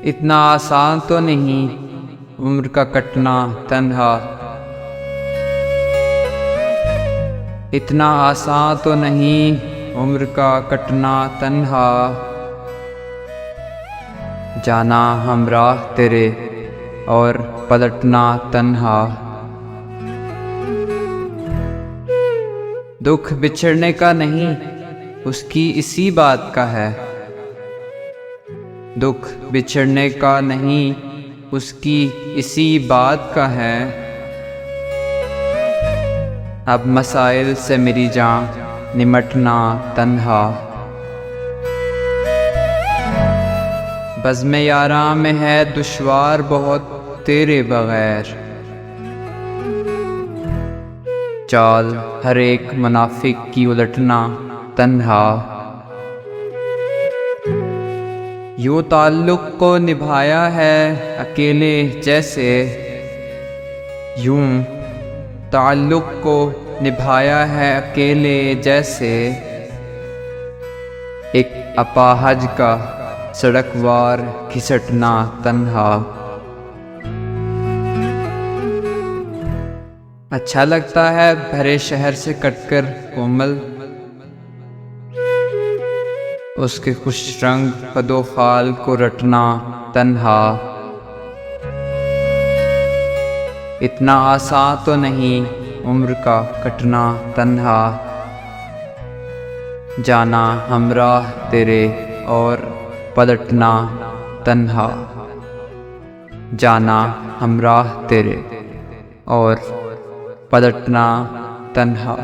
इतना आसान तो नहीं उम्र का कटना तन्हा। इतना आसान तो नहीं उम्र का कटना तन्हा। जाना हमराह तेरे और पलटना तन्हा। दुख बिछड़ने का नहीं उसकी इसी बात का है। दुख बिछड़ने का नहीं उसकी इसी बात का है। अब मसाइल से मेरी जान निमटना तन्हा। बज़्म यारा में है दुश्वार बहुत तेरे बगैर। चाल हर एक मुनाफिक की उलटना तन्हा। यूं ताल्लुक़ को निभाया है अकेले जैसे। यूं ताल्लुक़ को निभाया है अकेले जैसे। एक अपाहज का सड़कवार घिसटना तन्हा। अच्छा लगता है भरे शहर से कटकर कोमल। उसके खुश रंग कदो खाल को रटना तन्हा। इतना आसान तो नहीं उम्र का कटना तन्हा। जाना हमराह तेरे और पलटना तन्हा। जाना हमराह तेरे और पलटना तन्हा।